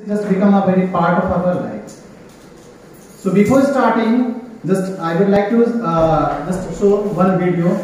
just become a very part of our lives. So before starting, just I would like to just show one video.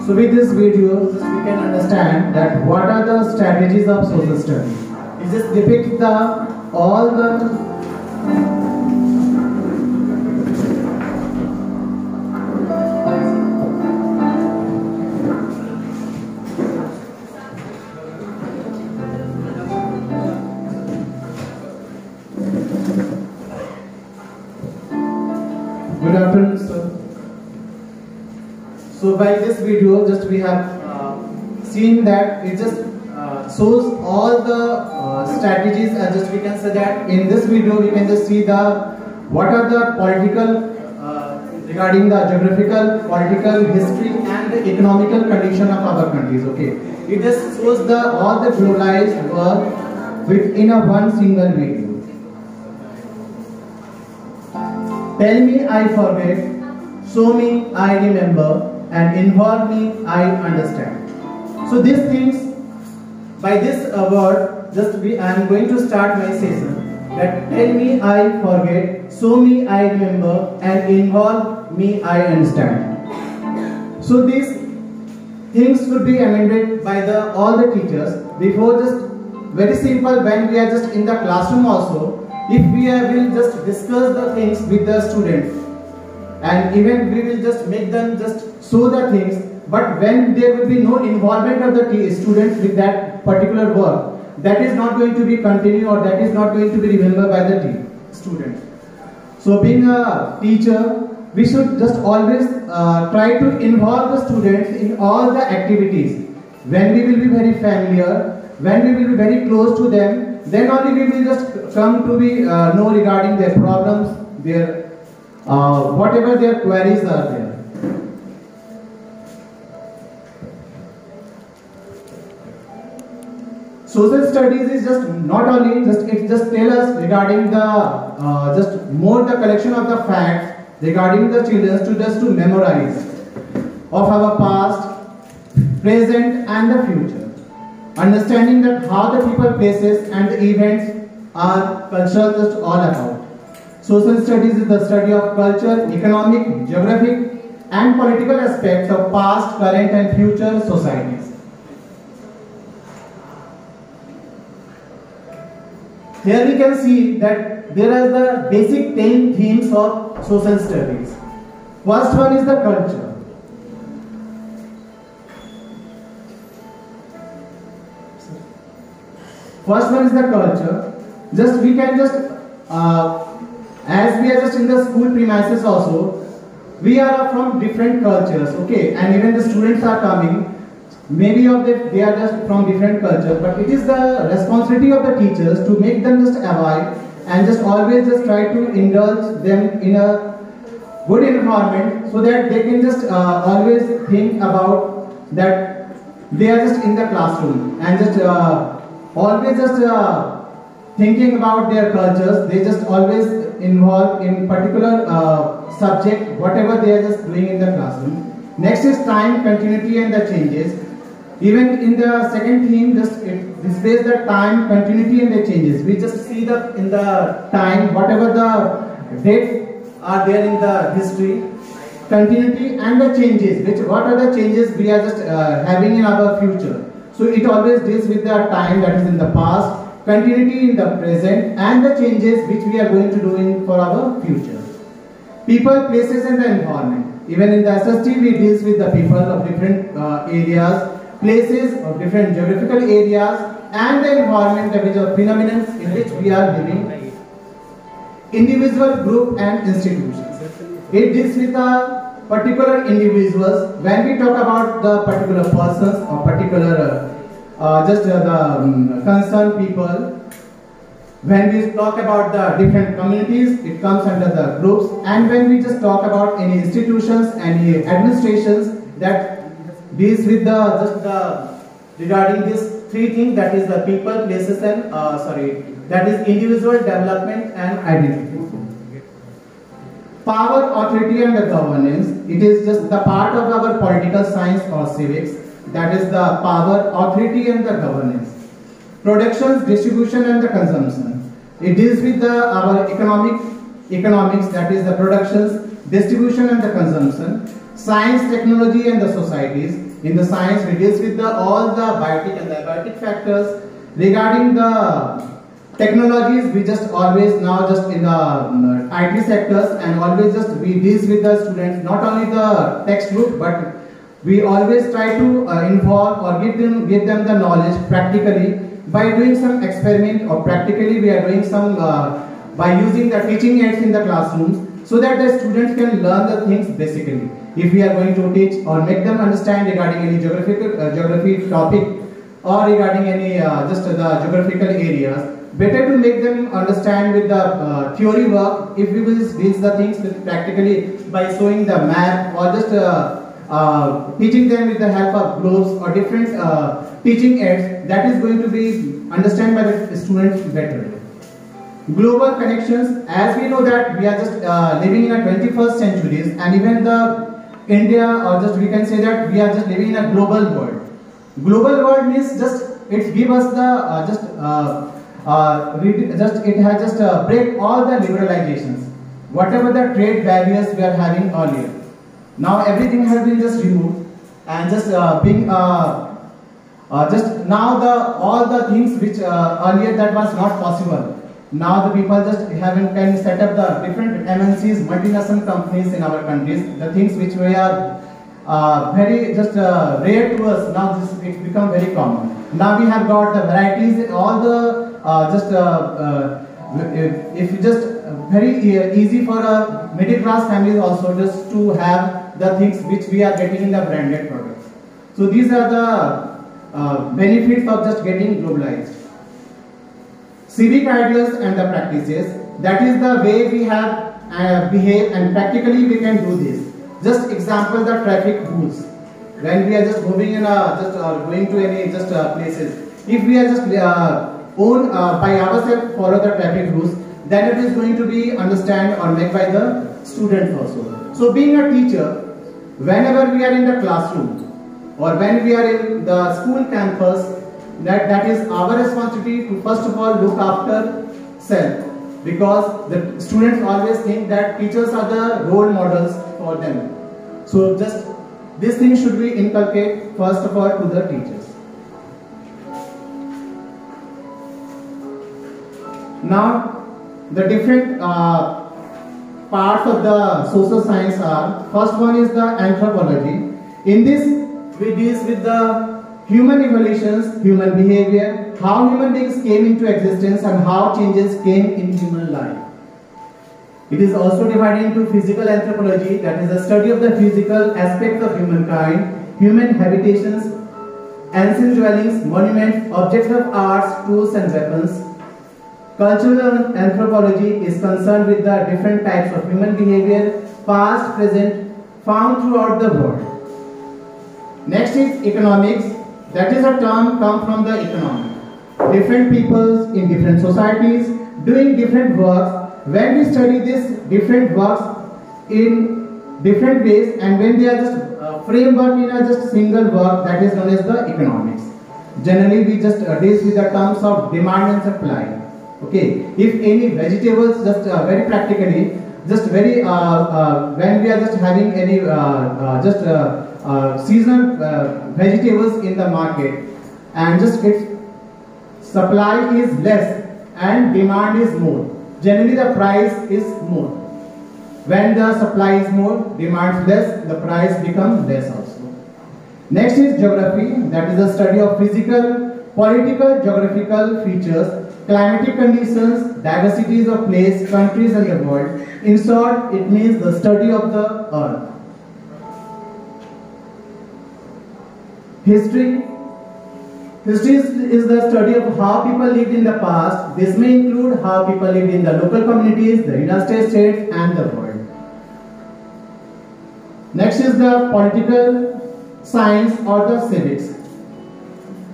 So with this video, we can understand that what are the strategies of social study. It just depicts all the Good afternoon, sir. So by this video, just we have seen that it just shows all the strategies, and just we can say that in this video we can just see what are the political regarding the geographical, political, history, and the economical condition of our countries. Okay, it just shows all the globalized world within a one single video. Tell me I forget, show me I remember, and involve me I understand. So these things, by this word, I am going to start my session. That tell me I forget, show me I remember, and involve me I understand. So this things should be amended by all the teachers. Before, just very simple, when we are just in the classroom also, if we will just discuss the things with the students, and even we will just make them just show the things, but when there will be no involvement of the students with that particular work, that is not going to be continued, or that is not going to be remembered by the students. So being a teacher, we should just always try to involve the students in all the activities. When we will be very familiar, when we will be very close to them, then only we will just come to be know regarding their problems, their whatever their queries are there. Social studies is just not only it just tell us regarding the just more the collection of the facts regarding the children to just to memorize of our past, present and the future. Understanding that how the people, places and the events are cultural just all about. Social studies is the study of culture, economic, geographic and political aspects of past, current and future societies. Here we can see that there are the basic 10 themes of social studies. First one is the culture. First one is the culture. Just we can just as we are just in the school premises also, we are from different cultures, okay, and even the students are coming. Maybe of them they are just from different cultures, but it is the responsibility of the teachers to make them just avoid and just always just try to indulge them in a good environment, so that they can just always think about that they are just in the classroom and just always just thinking about their cultures. They just always involved in particular subject, whatever they are just doing in the classroom. Next is time, continuity and the changes. Even in the second theme, just it displays the time, continuity and the changes. We just see the in the time, whatever the dates are there in the history, continuity and the changes, what are the changes we are just having in our future. So it always deals with the time that is in the past, continuity in the present and the changes which we are going to do for our future. People, places and the environment. Even in the SST we deals with the people of different areas, places of different geographical areas and the environment, which are phenomena in which we are living. Individual, group and institutions. It deals with the particular individuals. When we talk about the particular persons or particular the concerned people, when we talk about the different communities, it comes under the groups, and when we just talk about any institutions, any administrations, that deals with the regarding these three things, that is the people, places and that is individual, development and identity. Power, authority and the governance. It is just the part of our political science or civics, that is the power, authority and the governance. Productions, distribution and the consumption. It deals with our economics, that is the productions, distribution and the consumption. Science, technology and the societies. In the science, it deals with all the biotic and the abiotic factors. Regarding the technologies, we just always now just in the IT sectors, and always just we deals with the students, not only the textbook, but we always try to involve or give them the knowledge practically by doing some experiment, or practically we are doing some by using the teaching aids in the classrooms, so that the students can learn the things basically. If we are going to teach or make them understand regarding any geography topic or regarding any just the geographical areas, better to make them understand with the theory work. If we will teach the things practically by showing the map, or just teaching them with the help of globes or different teaching aids, that is going to be understood by the students better. Global connections, as we know that we are just living in a 21st centuries, and even the India, or just we can say that we are just living in a global world. Global world means just it gives us the it has just break all the liberalizations, whatever the trade barriers we are having earlier. Now everything has been just removed. and just being just now the all the things which earlier that was not possible. Now the people just can set up the different MNCs, multinational companies in our countries. The things which we are very just rare to us, now this it's become very common. Now we have got the varieties, all the if you just very easy for a middle class families also just to have the things which we are getting in the branded products. So these are the benefits of just getting globalized. Civic ideals and the practices, that is the way we have behave, and practically we can do this. Just example, the traffic rules. When we are just moving in going to any places, if we are just by ourselves follow the traffic rules, then it is going to be understand or made by the students also. So being a teacher, whenever we are in the classroom or when we are in the school campus, that is our responsibility to first of all look after self, because the students always think that teachers are the role models for them. So just this thing should be inculcated first of all to the teachers. Now the different parts of the social science are, first one is the anthropology. In this we deal with the human evolutions, human behavior, how human beings came into existence and how changes came in human life. It is also divided into physical anthropology, that is the study of the physical aspects of humankind, human habitations, ancient dwellings, monuments, objects of arts, tools and weapons. Cultural anthropology is concerned with the different types of human behavior, past, present, found throughout the world. Next is economics. That is a term come from the economy. Different peoples in different societies doing different works. When we study this different works in different ways, and when they are just framework in a just single work, that is known as the economics. Generally we just deal with the terms of demand and supply. Okay, if any vegetables, just very practically, just very when we are just having any seasonal vegetables in the market, and just its supply is less and demand is more, generally the price is more. When the supply is more, demand less, the price becomes less also. Next is geography, that is the study of physical, political, geographical features, climatic conditions, diversities of place, countries and the world. In short, it means the study of the earth. History. History is the study of how people lived in the past. This may include how people lived in the local communities, the United States and the world. Next is the political science or the civics.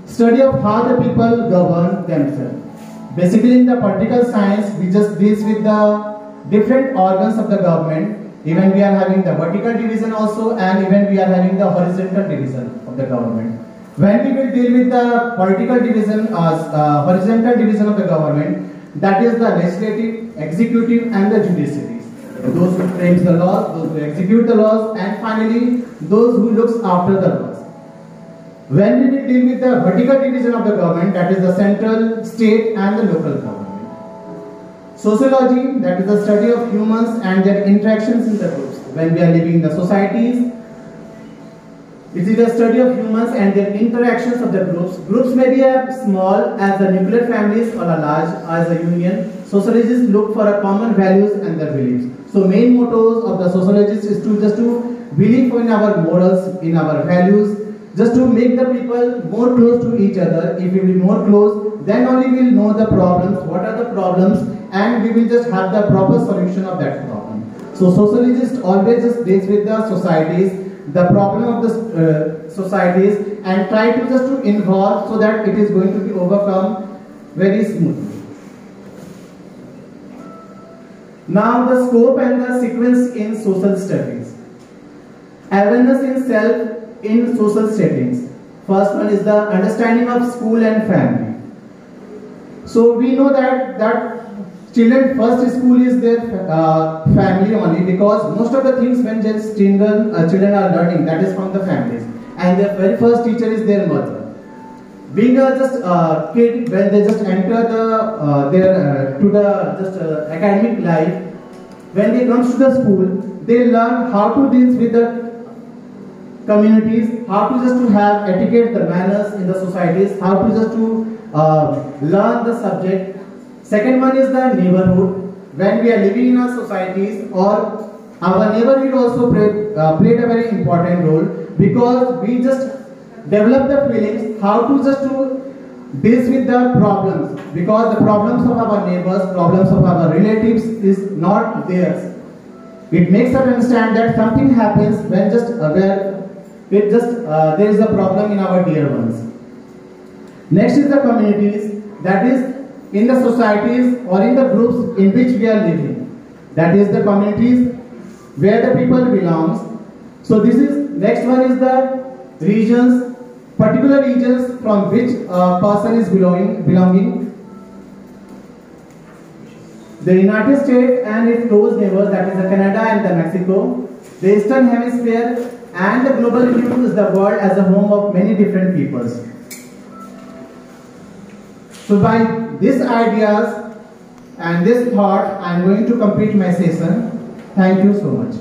Study of how the people govern themselves. Basically in the political science, we just deal with the different organs of the government. Even we are having the vertical division also, and even we are having the horizontal division of the government. When we will deal with the political division, horizontal division of the government, that is the legislative, executive and the judiciaries. Those who frame the laws, those who execute the laws, and finally those who looks after the laws. When we will deal with the vertical division of the government, that is the central, state and the local government. Sociology, that is the study of humans and their interactions in the groups. When we are living in the societies, it is the study of humans and their interactions of the groups. Groups may be as small as the nuclear families or a large as a union. Sociologists look for a common values and their beliefs. So main mottos of the sociologists is to just to believe in our morals, in our values, just to make the people more close to each other. If we will be more close, then only we will know the problems, what are the problems, and we will just have the proper solution of that problem. So sociologists always just deals with the societies, the problem of the societies, and try to just to involve so that it is going to be overcome very smoothly. Now the scope and the sequence in social studies. Awareness in self in social settings. First one is the understanding of school and family. So we know that children first school is their family only, because most of the things when just children are learning, that is from the families. and their very first teacher is their mother. Being a just kid, when they just enter the academic life, when they comes to the school, they learn how to deal with the communities, how to just to have etiquette, the manners in the societies, how to just to learn the subject. Second one is the neighborhood. When we are living in our societies, or our neighborhood also played a very important role, because we just develop the feelings how to just to deal with the problems, because the problems of our neighbors, problems of our relatives is not theirs. It makes us understand that something happens when just there is a problem in our dear ones. Next is the communities, that is in the societies or in the groups in which we are living. That is the communities where the people belongs. So this is, next one is the regions, particular regions from which a person is belonging. The United States and its close neighbors, that is the Canada and the Mexico, the Eastern Hemisphere, and the global view is the world as a home of many different peoples. So by these ideas and this thought, I am going to complete my session. Thank you so much.